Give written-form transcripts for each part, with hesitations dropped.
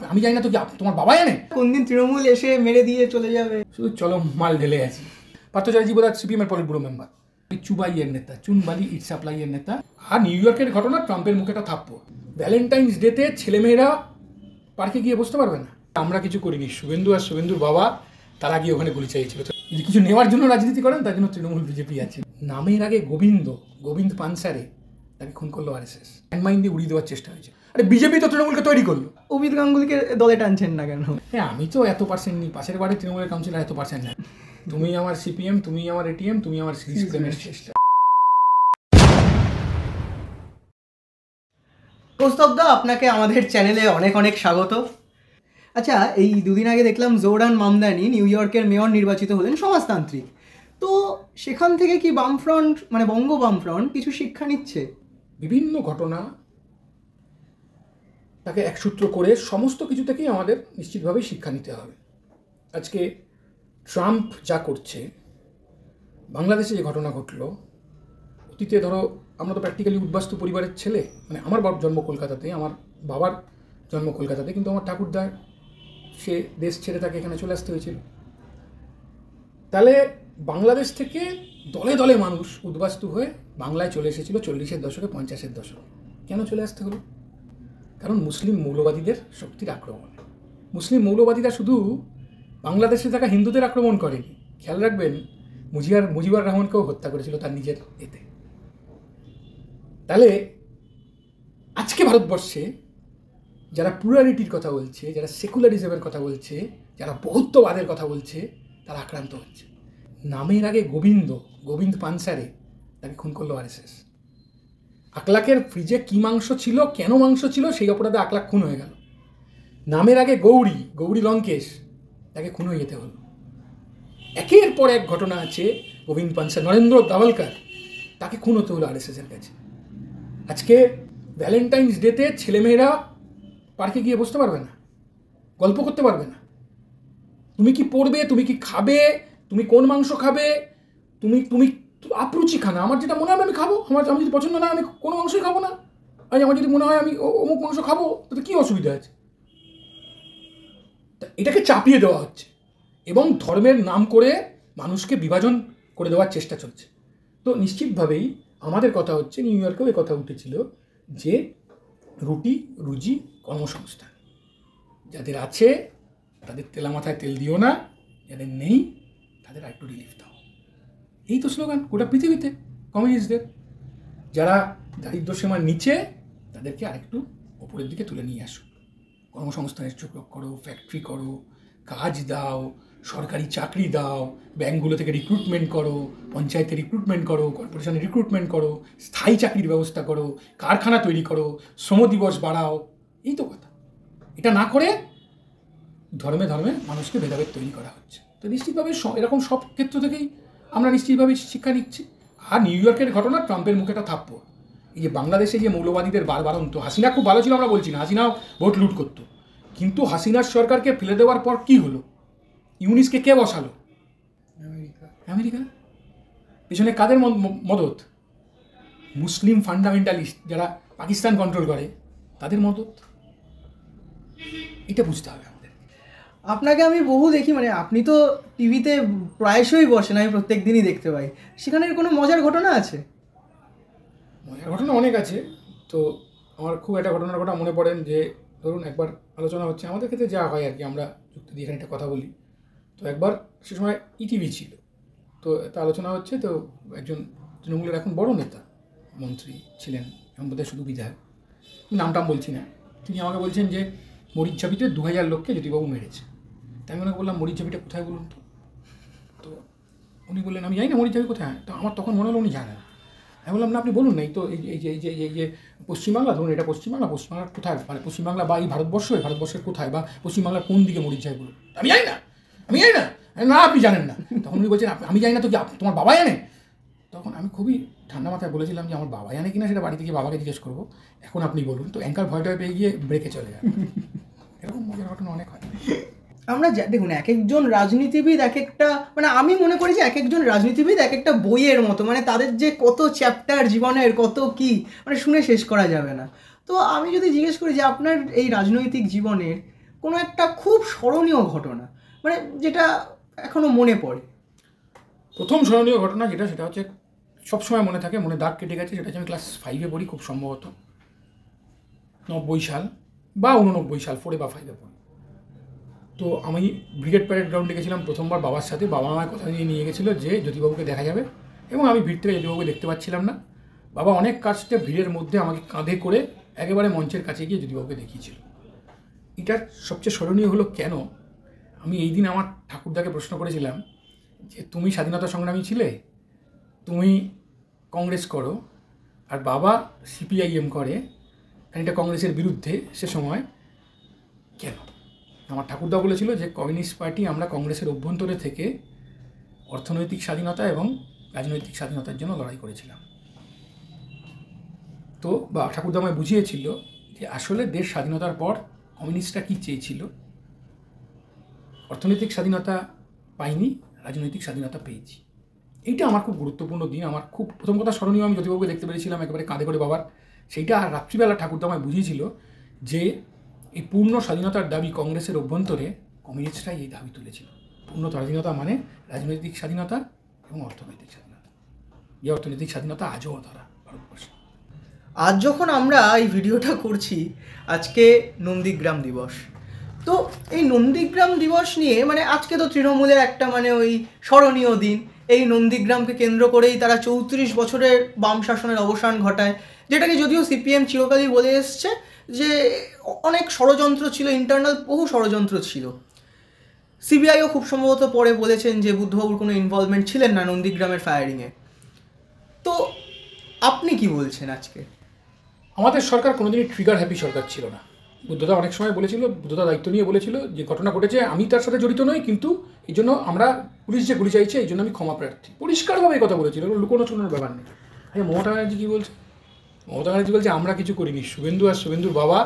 আমি জানি না তো কি তোমার বাবা জানে কোন দিন তৃণমূল এসে মেরে দিয়ে চলে যাবে। শুধু চলো মাল ঢেলে আছি। পার্থ চ্যাটার্জি বোধহয় সিপিএম এর পলিট ব্যুরো মেম্বার, চুবাইয়ের নেতা, চুনবালি ইট সাপ্লাইয়ের নেতা। আর নিউ ইয়র্কের ঘটনা, ট্রাম্পের মুখে একটা থাপ্পড়। ভ্যালেন্টাইন্স ডেতে ছেলেমেয়েরা পার্কে গিয়ে বসতে পারবে না। আমরা কিছু করিনি, শুভেন্দু আর শুভেন্দুর বাবা তারা গিয়ে ওখানে গুলি চাইছিল। যদি কিছু নেওয়ার জন্য রাজনীতি করেন তার জন্য তৃণমূল বিজেপি আছে। নামের আগে গোবিন্দ পানসারে তাকে খুন করলো আরএসএস, ল্যান্ডমাইন দিয়ে উড়িয়ে দেওয়ার চেষ্টা হয়েছে। আরে বিজেপি তো তৃণমূলকে তৈরি করলো। অমিত গাঙ্গুলিকে দলে টানছেন না কেন? হ্যাঁ, আমি তো এত পার্সেন্ট নিই, পাশের বাড়ির তৃণমূলের কাউন্সিলর এত পার্সেন্ট না। তুমি আমার সিপিএম, তুমি আমার এটিএম, তুমি আমার সিরিজ প্রেমের চেষ্টা। কৌস্তবদা, আপনাকে আমাদের চ্যানেলে অনেক অনেক স্বাগত। আচ্ছা, এই দুদিন আগে দেখলাম জোরান মামদানি নিউ ইয়র্কের মেয়র নির্বাচিত হলেন, সমাজতান্ত্রিক। তো সেখান থেকে কি বামফ্রন্ট, মানে বঙ্গ বামফ্রন্ট কিছু শিক্ষা নিচ্ছে? বিভিন্ন ঘটনা তাকে একসূত্র করে সমস্ত কিছু থেকেই আমাদের নিশ্চিতভাবেই শিক্ষা নিতে হবে। আজকে ট্রাম্প যা করছে, বাংলাদেশে যে ঘটনা ঘটলো, অতীতে ধরো আমরা তো প্র্যাকটিক্যালি উদ্বাস্তু পরিবারের ছেলে, মানে আমার জন্ম কলকাতাতে, আমার বাবার জন্ম কলকাতাতে, কিন্তু আমার ঠাকুরদা সে দেশ ছেড়ে তাকে এখানে চলে আসতে হয়েছিল। তাহলে বাংলাদেশ থেকে দলে দলে মানুষ উদ্বাস্তু হয়ে বাংলায় চলে এসেছিল 40-এর দশকে, 50-এর দশকে। কেন চলে আসতে হলো? কারণ মুসলিম মৌলবাদীদের শক্তির আক্রমণ। মুসলিম মৌলবাদীরা শুধু বাংলাদেশে থাকা হিন্দুদের আক্রমণ করেনি, খেয়াল রাখবেন মুজিবুর রহমানকেও হত্যা করেছিল তার নিজের এতে। তাহলে আজকে ভারতবর্ষে যারা প্লুরালিটির কথা বলছে, যারা সেকুলারিজমের কথা বলছে, যারা বহুত্ববাদের কথা বলছে, তারা আক্রান্ত হচ্ছে। নামের আগে গোবিন্দ পানসারে তাকে খুন করলো আরএসএস। আকলাকের ফ্রিজে কি মাংস ছিল, কেন মাংস ছিল, সেই অপরাধে আকলাক খুন হয়ে গেল। নামের আগে গৌরী লঙ্কেশ, তাকে খুন হয়ে যেতে হলো। একের পর এক ঘটনা আছে। গোবিন্দ পানসার, নরেন্দ্র দাভলকার, তাকে খুন হতে হলো আরএসএসের কাছে। আজকে ভ্যালেন্টাইন্স ডেতে ছেলেমেয়েরা পার্কে গিয়ে বসতে পারবে না, গল্প করতে পারবে না। তুমি কি পড়বে, তুমি কি খাবে, তুমি কোন মাংস খাবে, তুমি আপরুচি খানা। আমার যেটা মনে হবে আমি খাবো, আমি যদি পছন্দ না আমি কোনো মাংসই খাবো না। আমার যদি মনে হয় আমি অমুক মাংস খাবো, তাতে কী অসুবিধা আছে? এটাকে চাপিয়ে দেওয়া হচ্ছে এবং ধর্মের নাম করে মানুষকে বিভাজন করে দেওয়ার চেষ্টা চলছে। তো নিশ্চিতভাবেই আমাদের কথা হচ্ছে, নিউ ইয়র্কেও এ কথা উঠেছিল যে রুজি কর্মসংস্থান। যাদের আছে তাদের তেলা মাথায় তেল দিও না, যাদের নেই তাদের আরেকটু রিলিফ দাও। এই তো স্লোগান গোটা পৃথিবীতে কমিউনিস্টদের। যারা দারিদ্র সীমার নিচে, তাদেরকে আরেকটু ওপরের দিকে তুলে নিয়ে আসো। কর্মসংস্থানের সুযোগ করো, ফ্যাক্টরি করো, কাজ দাও, সরকারি চাকরি দাও, ব্যাঙ্কগুলো থেকে রিক্রুটমেন্ট করো, পঞ্চায়েতে রিক্রুটমেন্ট করো, কর্পোরেশনে রিক্রুটমেন্ট করো, স্থায়ী চাকরির ব্যবস্থা করো, কারখানা তৈরি করো, শ্রম দিবস বাড়াও। এই তো কথা। এটা না করে ধর্মে মানুষকে ভেদাভেদ তৈরি করা হচ্ছে। তো নিশ্চিতভাবে এরকম সব ক্ষেত্র থেকেই আমরা নিশ্চিতভাবে শিক্ষা নিচ্ছি। আর নিউ ইয়র্কের ঘটনা, ট্রাম্পের মুখে একটা থাপ্পড়। এই যে বাংলাদেশে যে মৌলবাদীদের বারবারন্ত, হাসিনা খুব ভালো ছিল আমরা বলছি না, হাসিনাও ভোট লুট করতো, কিন্তু হাসিনার সরকারকে ফেলে দেওয়ার পর কি হলো? ইউনিসকে কে বসালো? আমেরিকা। পেছনে কাদের মদত? মুসলিম ফান্ডামেন্টালিস্ট যারা পাকিস্তান কন্ট্রোল করে, তাদের মদত। এটা বুঝতে হবে আমাদের। আপনাকে আমি বহু দেখি, মানে আপনি তো টিভিতে প্রায়শই বসেন, আমি প্রত্যেক দিনই দেখতে পাই। সেখানের কোনো মজার ঘটনা আছে? মজার ঘটনা অনেক আছে। তো আমার খুব একটা ঘটনার কথা মনে পড়েন যে, ধরুন একবার আলোচনা হচ্ছে, আমাদের ক্ষেত্রে যা হয় আর কি, আমরা যুক্তি দিয়ে এখানে একটা কথা বলি। তো একবার সে সময় ইটিভি ছিল, তো একটা আলোচনা হচ্ছে। তো একজন তৃণমূলের এখন বড় নেতা, মন্ত্রী ছিলেন, এখন বোধহয় শুধু বিধায়ক, নামটাম বলছি না, তিনি আমাকে বলছেন যে মরিচঝাপিতে 2000 লোককে জ্যোতিবাবু মেরেছে। তাই আমি ওনাকে বললাম, মরিচঝাপিটা কোথায় বলুন তো? তো উনি বললেন, আমি জানি না মরিচঝাপি কোথায়। তো আমার তখন মনে হলো উনি জানেন। আমি বললাম, না আপনি বলুন না, এই তো এই যে পশ্চিমবাংলা, ধরুন এটা পশ্চিমবাংলার কোথায়, মানে পশ্চিমবাংলা বা এই ভারতবর্ষের কোথায়, বা পশ্চিমবাংলার কোন দিকে মরিচঝাপি বলুন। আমি জানি না না আপনি জানেন না। তখন উনি বলছেন, আমি জানি না তো কি তোমার বাবা জানে? তখন আমি খুবই ঠান্ডা মাথায় বলেছিলাম যে আমার বাবা জানে কিনা সেটা বাড়িতে গিয়ে বাবাকে জিজ্ঞেস করবো, এখন আপনি বলুন। তো অ্যাঙ্কার ভয়টা পেয়ে গিয়ে ব্রেকে চলে যায়। এরকম মজার ঘটনা অনেক হয়। আমরা দেখুন, এক একজন রাজনীতিবিদ এক একটা, মানে আমি মনে করি যে এক একজন রাজনীতিবিদ এক একটা বইয়ের মতো, মানে তাদের যে কত চ্যাপ্টার জীবনের, কত কি, মানে শুনে শেষ করা যাবে না। তো আমি যদি জিজ্ঞেস করি যে আপনার এই রাজনৈতিক জীবনের কোনো একটা খুব স্মরণীয় ঘটনা, মানে যেটা এখনো মনে পড়ে? প্রথম স্মরণীয় ঘটনা যেটা, সেটা হচ্ছে সবসময় মনে থাকে, মনে দাগ কেটে গেছে, সেটা হচ্ছে আমি ক্লাস 5-এ পড়ি, খুব সম্ভবত 90 সাল বা 89 সাল, 4 বা 5-এ পড়ি। তো আমি ব্রিগেড প্যারেড গ্রাউন্ডে গেছিলাম প্রথমবার বাবার সাথে। বাবা আমার কথা নিয়ে গেছিলো যে জ্যোতিবাবুকে দেখা যাবে, এবং আমি ভিড় থেকে জ্যোতিবাবুকে দেখতে পাচ্ছিলাম না। বাবা অনেক কাজটা ভিড়ের মধ্যে আমাকে কাঁধে করে একেবারে মঞ্চের কাছে গিয়ে জ্যোতিবাবুকে দেখিয়েছিল। এটার সবচেয়ে স্মরণীয় হলো কেন, আমি এই দিন আমার ঠাকুরদাকে প্রশ্ন করেছিলাম যে তুমি স্বাধীনতা সংগ্রামী ছিলে, তুমি কংগ্রেস করো, আর বাবা সিপিআইএম করে, এটা কংগ্রেসের বিরুদ্ধে সে সময়, কেন? আমার ঠাকুরদা বলেছিল যে কমিউনিস্ট পার্টি আমরা কংগ্রেসের অভ্যন্তরে থেকে অর্থনৈতিক স্বাধীনতা এবং রাজনৈতিক স্বাধীনতার জন্য লড়াই করেছিলাম। তো বা ঠাকুরদা আমায় বুঝিয়েছিল যে আসলে দেশ স্বাধীনতার পর কমিউনিস্টরা কী চেয়েছিল। অর্থনৈতিক স্বাধীনতা পাইনি, রাজনৈতিক স্বাধীনতা পেয়েছি। এইটা আমার খুব গুরুত্বপূর্ণ দিন। আমার খুব প্রথম কথা স্মরণীয়, আমি জ্যোতিবাবুকে দেখতে পেরেছিলাম একেবারে কাঁধে করে বাবার, সেইটা। আর রাত্রিবেলা ঠাকুরদা আমায় বুঝিয়েছিল যে এই পূর্ণ স্বাধীনতার দাবি কংগ্রেসের অভ্যন্তরে কমিউনিস্টরাই এই দাবি তুলেছিল। পূর্ণ স্বাধীনতা মানে রাজনৈতিক স্বাধীনতা এবং অর্থনৈতিক স্বাধীনতা, যে অর্থনৈতিক স্বাধীনতা আজও অধরা ভারতবর্ষে। আজ যখন আমরা এই ভিডিওটা করছি, আজকে নন্দীগ্রাম দিবস। তো এই নন্দীগ্রাম দিবস নিয়ে মানে আজকে তো তৃণমূলের একটা মানে ওই স্মরণীয় দিন। এই নন্দীগ্রামকে কেন্দ্র করেই তারা 34 বছরের বাম শাসনের অবসান ঘটায়, যেটাকে যদিও সিপিএম চিরকালই বলে এসছে যে অনেক ষড়যন্ত্র ছিল, ইন্টারনাল বহু ষড়যন্ত্র ছিল। সিবিআইও খুব সম্ভবত পরে বলেছেন যে বুদ্ধবাবুর কোনো ইনভলভমেন্ট ছিলেন না নন্দীগ্রামের ফায়ারিংয়ে। তো আপনি কি বলছেন আজকে? আমাদের সরকার কোনোদিনই ট্রিগার হ্যাপি সরকার ছিল না। বুদ্ধদা অনেক সময় বলেছিল, বুদ্ধদা দায়িত্ব নিয়ে বলেছিল যে ঘটনা ঘটেছে, আমি তার সাথে জড়িত নই, কিন্তু এই জন্য আমরা পুলিশ যে গুলি চাইছে এই জন্য আমি ক্ষমা প্রার্থী, পরিষ্কারভাবে এই কথা বলেছিল, লুকোনো চুনোর ব্যাপার নেই। আচ্ছা, মমতা ব্যানার্জি কী বলছে? মমতা ব্যানার্জি বলছে আমরা কিছু করিনি, শুভেন্দু আর শুভেন্দুর বাবা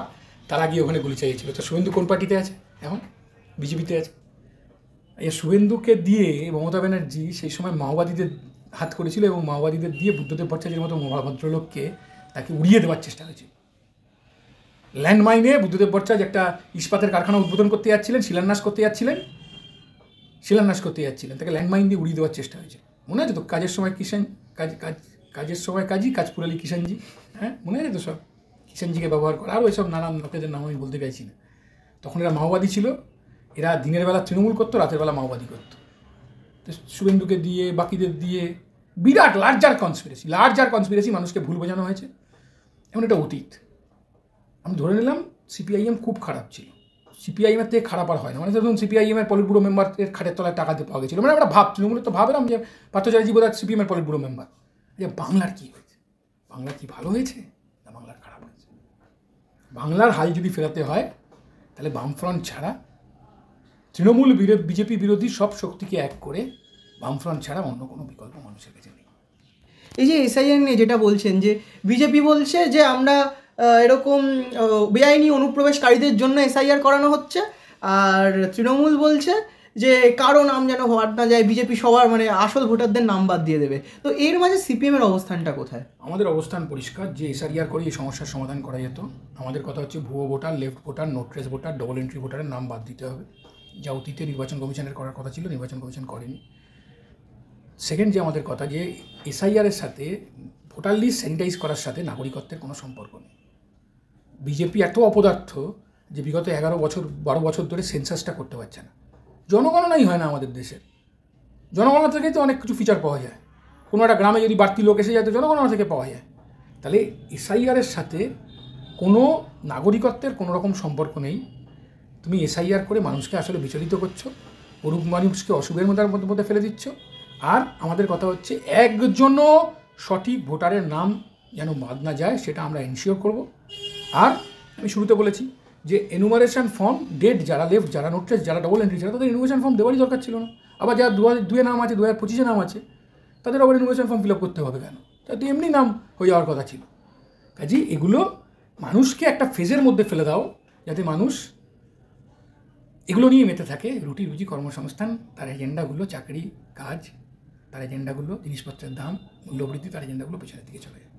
তারা গিয়ে ওখানে গুলি চাইছিল। তো শুভেন্দু কোন পার্টিতে আছে এখন? বিজেপিতে আছে। এই শুভেন্দুকে দিয়ে মমতা ব্যানার্জি সেই সময় মাওবাদীদের হাত করেছিল, এবং মাওবাদীদের দিয়ে বুদ্ধদেব ভট্টাচার্যের মতো ভদ্রলোককে তাকে উড়িয়ে দেওয়ার চেষ্টা হয়েছিল। ল্যান্ডমাইনে বুদ্ধদেব ভট্টাচার্য একটা ইস্পাতের কারখানা উদ্বোধন করতে যাচ্ছিলেন, শিলান্যাস করতে যাচ্ছিলেন, তাকে ল্যান্ডমাইন দিয়ে উড়িয়ে দেওয়ার চেষ্টা হয়েছিল। মনে আছে তো? কাজের সময় কাজের সময় কাজী, কাজ পুরালি কিষাণজি, হ্যাঁ মনে আছে তো সব? কিষাণজিকে ব্যবহার করা, আরও এসব নানান লোকেদের নাম আমি বলতে চাইছি না। তখন এরা মাওবাদী ছিল, এরা দিনের বেলা তৃণমূল করতো, রাতের বেলা মাওবাদী করতো। তো শুভেন্দুকে দিয়ে, বাকিদের দিয়ে বিরাট লার্জার কনস্পিরেসি মানুষকে ভুল বোঝানো হয়েছে। এমন একটা অতীত। আমি ধরে নিলাম সিপিআইএম খুব খারাপ ছিল, সিপিআইএমের থেকে খারাপ আর হয় না। মানে ধরুন সিপিআইএমের পলিট ব্যুরো মেম্বারের খাটের তলায় টাকা দিয়ে পাওয়া গেছিলো, মানে আমরা তৃণমূলের তো ভাবলাম যে পার্থ চ্যাটার্জি বোধহয় সিপিএমের পলিট ব্যুরো মেম্বার। যে বাংলার কী হয়েছে? বাংলার কি ভালো হয়েছে না বাংলার খারাপ হয়েছে? বাংলার হাল যদি ফেরাতে হয় তাহলে বামফ্রন্ট ছাড়া, তৃণমূল বিজেপি বিরোধী সব শক্তিকে এক করে বামফ্রন্ট ছাড়া অন্য কোনো বিকল্প মানুষের কাছে নেই। এই যে এসআইআর নিয়ে যেটা বলছেন, যে বিজেপি বলছে যে আমরা এরকম বেআইনি অনুপ্রবেশকারীদের জন্য এসআইআর করানো হচ্ছে, আর তৃণমূল বলছে যে কারো নাম যেন হওয়ার না যায়, বিজেপি সবার মানে আসল ভোটারদের নাম বাদ দিয়ে দেবে। তো এর মাঝে সিপিএমের অবস্থানটা কোথায়? আমাদের অবস্থান পরিষ্কার, যে এসআইআর করে এই সমস্যার সমাধান করা যেত। আমাদের কথা হচ্ছে ভুয়ো voter, left voter, no trace voter, double entry ভোটারের নাম বাদ দিতে হবে, যা অতীতে নির্বাচন কমিশনের করার কথা ছিল, নির্বাচন কমিশন করেনি। সেকেন্ড যে আমাদের কথা, যে এসআইআরের সাথে ভোটার লিস্ট স্যানিটাইজ করার সাথে নাগরিকত্বের কোনো সম্পর্ক নেই। বিজেপি এত অপদার্থ যে বিগত 12 বছর ধরে সেন্সাসটা করতে পারছে না। জনগণনাই হয় না আমাদের দেশের। জনগণনা থেকেই তো অনেক কিছু ফিচার পাওয়া যায়। কোনো একটা গ্রামে যদি বাড়তি লোক এসে যায় তো জনগণনা থেকে পাওয়া যায়। তাহলে এসআইআরের সাথে কোনো নাগরিকত্বের কোনো রকম সম্পর্ক নেই। তুমি এসআইআর করে মানুষকে আসলে বিচলিত করছো, গরিব মানুষকে অশুভের মধ্যে ফেলে দিচ্ছ। আর আমাদের কথা হচ্ছে একজনও সঠিক ভোটারের নাম যেন বাদ না যায়, সেটা আমরা এনশিওর করব। আর আমি শুরুতে বলেছি যে এনুমারেশন ফর্ম, ডেট, যারা লেফট, যারা নোট্রেস, যারা ডবল এন্ট্রি, যারা তাদের এনুমারেশন ফর্ম দেওয়ারই দরকার ছিল না। আবার যারা 2002 নাম আছে, 2025 নাম আছে, তাদের আবার এনুমারেশন ফর্ম ফিল আপ করতে হবে কেন? তাতে এমনি নাম হয়ে যাওয়ার কথা ছিল। কাজেই এগুলো মানুষকে একটা ফেজের মধ্যে ফেলে দাও, যাতে মানুষ এগুলো নিয়ে মেতে থাকে, রুটি রুজি, কর্মসংস্থান, তার এজেন্ডাগুলো, চাকরি, কাজ, তার এজেন্ডাগুলো, জিনিসপত্রের দাম, মূল্যবৃদ্ধি, তার এজেন্ডাগুলো পেছনের দিকে চলে যায়।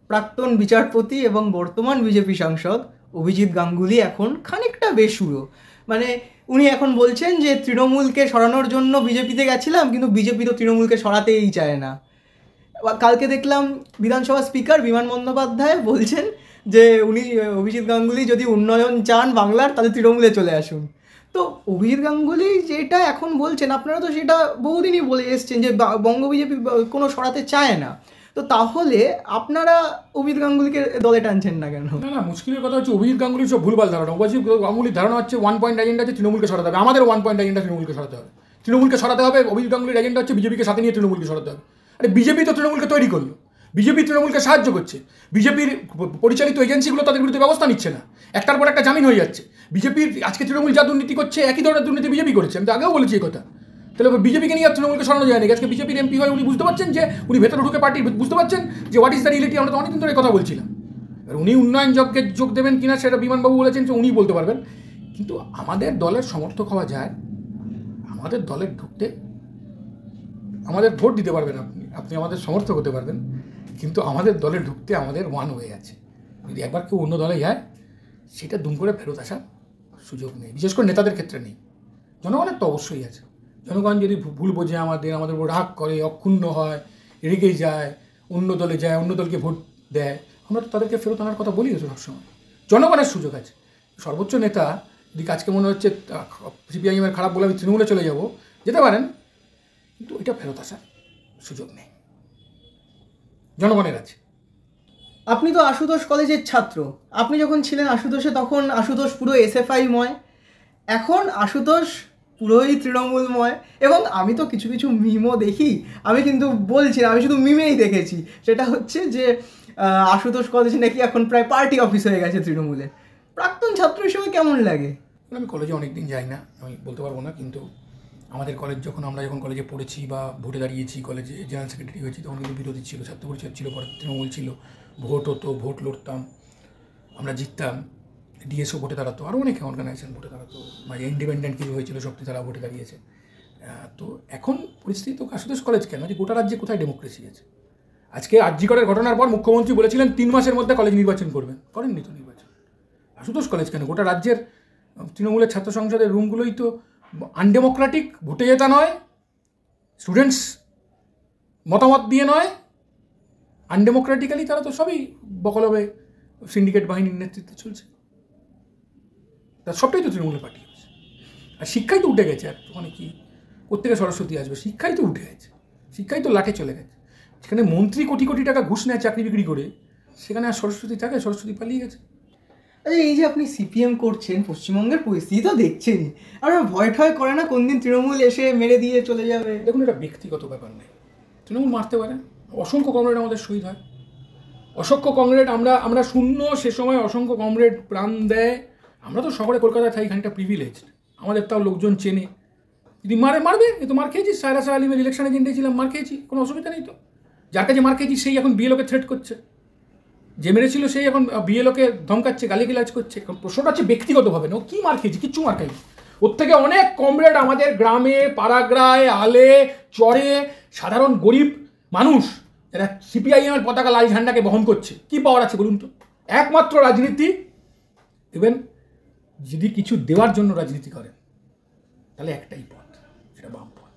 প্রাক্তন বিচারপতি এবং বর্তমান বিজেপি সাংসদ অভিজিৎ গাঙ্গুলি এখন খানিকটা বেসুরো। মানে উনি এখন বলছেন যে তৃণমূলকে সরানোর জন্য বিজেপিতে গেছিলাম, কিন্তু বিজেপি তো তৃণমূলকে সরাতেই চায় না। কালকে দেখলাম বিধানসভা স্পিকার বিমান বন্দ্যোপাধ্যায় বলছেন যে উনি অভিজিৎ গাঙ্গুলি যদি উন্নয়ন চান বাংলার তাহলে তৃণমূলে চলে আসুন। তো অভিজিৎ গাঙ্গুলি যেটা এখন বলছেন, আপনারা তো সেটা বহুদিনই বলে এসছেন যে বঙ্গ বিজেপি কোনো সরাতে চায় না। তো তাহলে আপনারা অভিজিৎ গাঙ্গুলিকে দলে টানছেন না কেন? না, মুশকিলের কথা হচ্ছে অভিজিৎ গাঙ্গুলির সব ভুলভাল ধারণা। অভিজিৎ গাঙ্গুলির ধারণা হচ্ছে 1 পয়েন্ট এজেন্ডা আছে তৃণমূলকে সরাতে হবে। আমাদের 1 পয়েন্ট এজেন্ডা তৃণমূলকে সরাতে হবে। অভিজিৎ গাঙ্গুলির এজেন্ডা হচ্ছে বিজেপিকে সাথে নিয়ে তৃণমূলকে সরাতে হবে। আরে বিজেপি তো তৃণমূলকে তৈরি করলো, বিজেপি তৃণমূলকে সাহায্য করছে, বিজেপির পরিচালিত এজেন্সিগুলো তাদের বিরুদ্ধে ব্যবস্থা নিচ্ছে না, একটার পর একটা জামিন হয়ে যাচ্ছে। বিজেপির আজকে তৃণমূল যা দুর্নীতি করছে একই ধরনের দুর্নীতি বিজেপি করেছে, আমি তো আগেও বলেছি এই কথা। তাহলে বিজেপিকে নিয়ে আর তৃণমূলকে সরানো যায় না। আজকে বিজেপির এমপি হয়ে উনি বুঝতে পারছেন যে উনি ভেতরে ঢুকে পার্টি বুঝতে পারছেন যে হোয়াট ইজ দ্য রিয়েলিটি। আমরা তো অনেকদিন ধরে কথা বলছিলাম। আর উনি উন্নয়ন যজ্ঞে যোগ দেবেন কিনা সেটা বিমানবাবু বলেছেন যে উনি বলতে পারবেন। কিন্তু আমাদের দলের সমর্থক হওয়া যায়, আমাদের দলের ঢুকতে আমাদের ভোট দিতে পারবেন, আপনি আমাদের সমর্থক হতে পারবেন, কিন্তু আমাদের দলে ঢুকতে আমাদের ওয়ান ওয়ে আছে। যদি একবার কেউ অন্য দলে যায় সেটা দুম করে ফেরত আসার সুযোগ নেই, বিশেষ করে নেতাদের ক্ষেত্রে নেই। জনগণের তো অবশ্যই আছে। জনগণ যদি ভুল বোঝে আমাদের উপর রাগ করে, অক্ষুণ্ণ হয়, রেগে যায়, অন্য দলে যায়, অন্য দলকে ভোট দেয়, আমরা তো তাদেরকে ফেরত আনার কথা বলি সবসময়। জনগণের সুযোগ আছে। সর্বোচ্চ নেতা যদি আজকে মনে হচ্ছে সিপিআইএমের খারাপ বলে আমি তৃণমূলে চলে যাব, যেতে পারেন, কিন্তু এটা ফেরত আসার সুযোগ নেই, জনগণের আছে। আপনি তো আশুতোষ কলেজের ছাত্র, আপনি যখন ছিলেন আশুতোষে তখন আশুতোষ পুরো এসএফআইময়, এখন আশুতোষ পুরোই তৃণমূলময়। এবং আমি তো কিছু কিছু মিমও দেখি, আমি কিন্তু বলছি না, আমি শুধু মিমেই দেখেছি। সেটা হচ্ছে যে আশুতোষ কলেজ নাকি এখন প্রায় পার্টি অফিস হয়ে গেছে তৃণমূলের। প্রাক্তন ছাত্র হিসেবে কেমন লাগে? আমি কলেজে অনেক দিন যাই না, আমি বলতে পারবো না, কিন্তু আমাদের কলেজ আমরা যখন কলেজে পড়েছি বা ভোটে দাঁড়িয়েছি, কলেজে জেনারেল সেক্রেটারি হয়েছি, তখন কিন্তু বিরোধী ছিল, ছাত্র পরিষদ ছিল, পরে তৃণমূল ছিল, ভোট হতো, ভোট লড়তাম, আমরা জিততাম, ডিএসও ভোটে দাঁড়াতো, আরও অনেক অর্গানাইজেশন ভোটে দাঁড়াতো, মানে ইন্ডিপেন্ডেন্ট কিছু হয়েছিল সবটি তারা ভোটে দাঁড়িয়েছে। তো এখন পরিস্থিতি তো আশুতোষ কলেজ কেন, যে গোটা রাজ্যে কোথায় ডেমোক্রেসি আছে? আজকে আরজিকরের ঘটনার পর মুখ্যমন্ত্রী বলেছিলেন 3 মাসের মধ্যে কলেজ নির্বাচন করবেন, করেননি তো নির্বাচন। আশুতোষ কলেজ কেন? গোটা রাজ্যের তৃণমূলের ছাত্র সংসদের রুমগুলোই তো আনডেমোক্রেটিক, ভোটে জেতা নয়, স্টুডেন্টস মতামত দিয়ে নয়, আনডেমোক্রেটিক্যালি তারা তো সবই বকলবে সিন্ডিকেট বাহিনীর নেতৃত্বে চলছে। তার সবটাই তো তৃণমূলের পার্টি হচ্ছে। আর শিক্ষাই তো উঠে গেছে। আর ওখানে কি কোত্থেকে সরস্বতী আসবে? শিক্ষাই তো উঠে গেছে, শিক্ষাই তো লাটে চলে গেছে। সেখানে মন্ত্রী কোটি কোটি টাকা ঘুষ নেয় চাকরি বিক্রি করে, সেখানে আর সরস্বতী থাকে? সরস্বতী পালিয়ে গেছে। আচ্ছা, এই যে আপনি সিপিএম করছেন, পশ্চিমবঙ্গের পরিস্থিতি তো দেখছেনই, আর ভয় ঠয় করে না কোন দিন তৃণমূল এসে মেরে দিয়ে চলে যাবে? দেখুন, এটা ব্যক্তিগত ব্যাপার নেই, তৃণমূল মারতে পারে। অসংখ্য কমরেড আমাদের শহীদ হয়, অসংখ্য কমরেড, আমরা শূন্য, সে সময় অসংখ্য কমরেড প্রাণ দেয়। আমরা তো শহরে কলকাতায় থাকি, খানিকটা প্রিভিলেজড, আমাদের তাও লোকজন চেনে। যদি মারবে, এ তো মার খেয়েছি, সায়রা শাহ আলিমের ইলেকশনে জিতেছিলাম, মার খেয়েছি, কোনো অসুবিধা নেই তো। যার কাছে মার খেয়েছি সেই এখন বিএলওকে থ্রেট করছে, যে মেরেছিল সেই এখন বিএলওকে ধমকাচ্ছে, গালিগালাজ করছে। প্রশ্নটা হচ্ছে ব্যক্তিগতভাবে না, ও কী মার খেয়েছি? কিচ্ছু মার খাইনি। ওর থেকে অনেক কমরেড আমাদের গ্রামে, পাড়াগ্রায়, আলে, চরে, সাধারণ গরিব মানুষ যারা সিপিআইএমের পতাকা, লাল ঝান্ডাকে বহন করছে, কী পাওয়ার আছে বলুন তো? একমাত্র রাজনীতি দেবেন, যদি কিছু দেওয়ার জন্য রাজনীতি করেন তাহলে একটাই পথ, সেটা বাম পথ।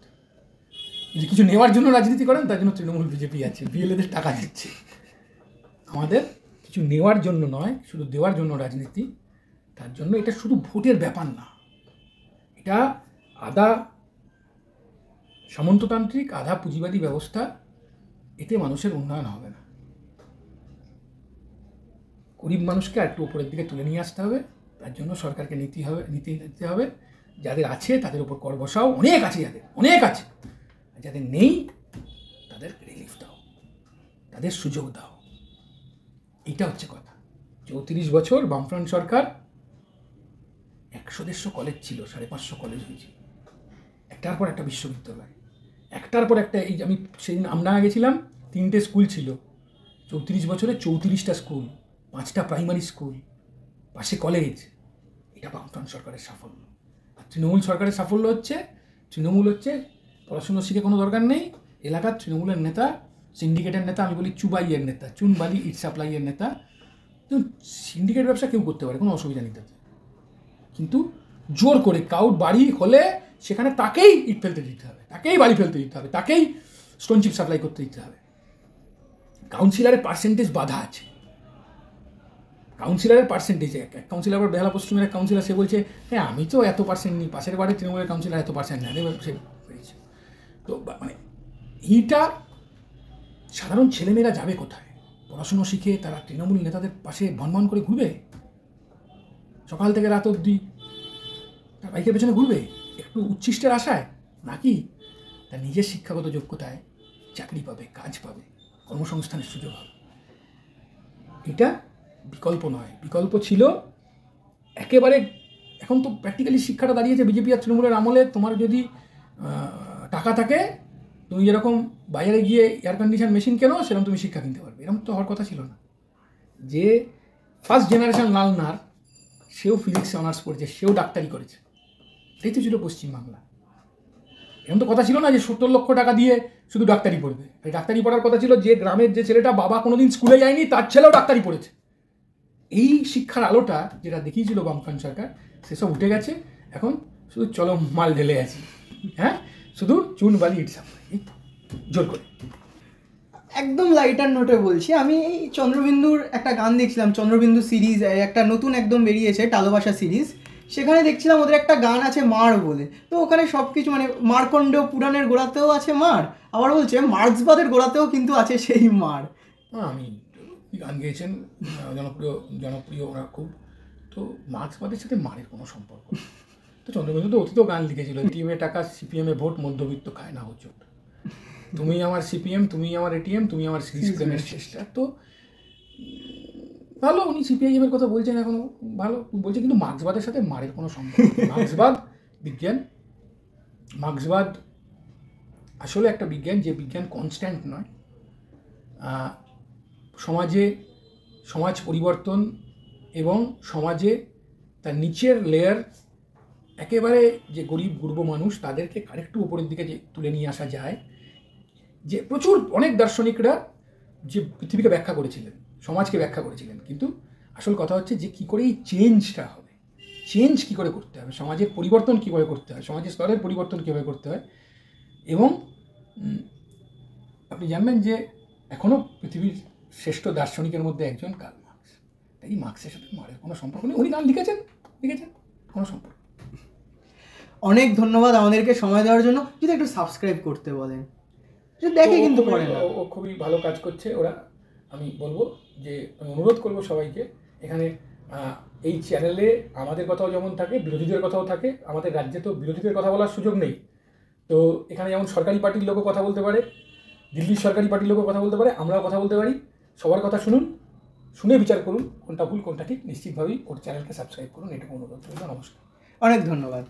যদি কিছু নেওয়ার জন্য রাজনীতি করেন তার জন্য তৃণমূল, বিজেপি আছে, বিএলএদের টাকা দিচ্ছে। আমাদের কিছু নেওয়ার জন্য নয়, শুধু দেওয়ার জন্য রাজনীতি। তার জন্য এটা শুধু ভোটের ব্যাপার না, এটা আধা সামন্ততান্ত্রিক, আধা পুঁজিবাদী ব্যবস্থা। এতে মানুষের উন্নয়ন হবে না। গরিব মানুষকে একটু উপরের দিকে তুলে নিয়ে আসতে হবে, তার জন্য সরকারকে নীতি নিতে হবে। যাদের আছে তাদের উপর কর বসাও, অনেক আছে, যাদের অনেক আছে, যাদের নেই তাদের রিলিফ দাও, তাদের সুযোগ দাও। এইটা হচ্ছে কথা। 34 বছর বামফ্রন্ট সরকার, 100-150 কলেজ ছিল, 550 কলেজ হয়েছে, একটার পর একটা বিশ্ববিদ্যালয়, একটার পর একটা। এই আমি সেদিন আমরা গেছিলাম, 3টে স্কুল ছিল, 34 বছরে 34টা স্কুল, 5টা প্রাইমারি স্কুল, পাশে কলেজ। এটা বামফ্রন্ট সরকারের সাফল্য। আর তৃণমূল সরকারের সাফল্য হচ্ছে, তৃণমূল হচ্ছে পড়াশুনো শিখে কোনো দরকার নেই, এলাকার তৃণমূলের নেতা, সিন্ডিকেটের নেতা, আমি বলি চুবাইয়ের নেতা, চুন বালি ইট সাপ্লাইয়ের নেতা, সিন্ডিকেট ব্যবসা কেউ করতে পারে, কোনো অসুবিধা নেই তাতে, কিন্তু জোর করে কাউট বাড়ি হলে সেখানে তাকেই ইট ফেলতে দিতে হবে, তাকেই বাড়ি ফেলতে দিতে হবে, তাকেই স্টোন চিপ সাপ্লাই করতে দিতে হবে। কাউন্সিলরের পার্সেন্টেজ বাধা আছে, কাউন্সিলরের পার্সেন্টেজ। এক কাউন্সিলর আবার বেহালা পশ্চিমের এক কাউন্সিলর, সে বলছে হ্যাঁ আমি তো এত পার্সেন্ট নিই, পাশের বাড়ির তৃণমূলের কাউন্সিলর এত পার্সেন্ট নেয়, সে পেয়েছে। তো মানে এইটা সাধারণ ছেলেমেয়েরা যাবে কোথায়? পড়াশুনো শিখে তারা তৃণমূল নেতাদের পাশে ভনভন করে ঘুরবে, সকাল থেকে রাত অবধি তার বাইকের পেছনে ঘুরবে একটু উচ্ছিষ্টের আশায়, নাকি তার নিজের শিক্ষাগত যোগ্যতায় চাকরি পাবে, কাজ পাবে, কর্মসংস্থানের সুযোগ হবে? এটা বিকল্প নয়। বিকল্প ছিল একেবারে, এখন তো প্র্যাকটিক্যালি শিক্ষাটা দাঁড়িয়েছে বিজেপি আর তৃণমূলের আমলে। তোমার যদি টাকা থাকে, তুমি যেরকম বাইরে গিয়ে এয়ার কন্ডিশন মেশিন কেনো, সেরকম তুমি শিক্ষা কিনতে পারবে, এরকম তো হওয়ার কথা ছিল না। যে ফার্স্ট জেনারেশন লালনার, সেও ফিজিক্সে অনার্স পড়েছে, সেও ডাক্তারি করেছে, এটাই তো ছিল পশ্চিমবাংলা। এরকম তো কথা ছিল না যে 70 লক্ষ টাকা দিয়ে শুধু ডাক্তারি পড়বে। এই ডাক্তারি পড়ার কথা ছিল যে গ্রামের যে ছেলেটা বাবা কোনোদিন স্কুলে যায়নি, তার ছেলেও ডাক্তারি পড়েছে। এই শিক্ষার আলোটা যেটা দেখিয়েছিল বামফ্রন্ট সরকার, সেসব উঠে গেছে। এখন শুধু চলো মাল ঢেলে আছি, হ্যাঁ, শুধু চুন বালি ইট সাপ্লাই, জোর করে। একদম লাইটার নোটে বলছি, আমি এই চন্দ্রবিন্দুর একটা গান দেখছিলাম, চন্দ্রবিন্দু সিরিজ একটা নতুন একদম বেরিয়েছে টালোবাসা সিরিজ, সেখানে দেখছিলাম ওদের একটা গান আছে মার বলে। তো ওখানে সব কিছু মানে মার্কণ্ডেয় পুরাণের গোড়াতেও আছে মার, আবার বলছে মার্ক্সবাদের গোড়াতেও কিন্তু আছে সেই মার। আমি গান গেয়েছেন জনপ্রিয় ওরা খুব, তো মার্ক্সবাদের সাথে মারের কোনো সম্পর্ক। তো চন্দ্রবিন্দু তো অতীত গান লিখেছিল, এটিএমে টাকা সিপিএমে ভোট, মধ্যবিত্ত খায় না হচ্ছে। তুমি আমার সিপিএম, তুমি আমার এটিএম, তুমি আমার সিরিজ প্রেমের চেষ্টা। তো ভালো, উনি সিপিআইএমের কথা বলছেন, এখনো ভালো বলছে, কিন্তু মার্ক্সবাদের সাথে মারের কোনো সম্পর্ক নেই। মার্ক্সবাদ বিজ্ঞান, মার্ক্সবাদ আসলে একটা বিজ্ঞান, যে বিজ্ঞান কনস্ট্যান্ট নয়। সমাজ পরিবর্তন এবং সমাজে তার নিচের লেয়ার, একেবারে যে গরিব গুরব মানুষ, তাদেরকে আরেকটু উপরের দিকে যে তুলে নিয়ে আসা যায়, যে প্রচুর অনেক দার্শনিকরা যে পৃথিবীকে ব্যাখ্যা করেছিলেন, সমাজকে ব্যাখ্যা করেছিলেন, কিন্তু আসল কথা হচ্ছে যে কী করে এই চেঞ্জটা হবে, চেঞ্জ কী করে করতে হবে, সমাজের পরিবর্তন কীভাবে করতে হয়, সমাজের স্তরের পরিবর্তন কীভাবে করতে হয়। এবং আপনি জানবেন যে এখনও পৃথিবীর শ্রেষ্ঠ দার্শনিকের মধ্যে একজন কার্ল মার্কস। তাই মার্কসের সাথে মারের কোনো সম্পর্ক নেই, উনি গান লিখেছেন, কোনো সম্পর্ক। অনেক ধন্যবাদ আমাদেরকে সময় দেওয়ার জন্য। যদি একটু সাবস্ক্রাইব করতে বলেন, দেখে কিন্তু পড়ে না, ও খুবই ভালো কাজ করছে ওরা। আমি বলবো যে আমি অনুরোধ করবো সবাইকে, এখানে এই চ্যানেলে আমাদের কথাও যেমন থাকে, বিরোধীদের কথাও থাকে। আমাদের রাজ্যে তো বিরোধীদের কথা বলার সুযোগ নেই, তো এখানে যেমন সরকারি পার্টির লোকও কথা বলতে পারে, দিল্লির সরকারি পার্টির লোকও কথা বলতে পারে, আমরাও কথা বলতে পারি। সবার কথা শুনুন, শুনে বিচার করুন কোনটা ভুল কোনটা ঠিক। নিশ্চিতভাবেই ওর চ্যানেলকে সাবস্ক্রাইব করুন, এটুকু অনুরোধ করুন। নমস্কার, অনেক ধন্যবাদ।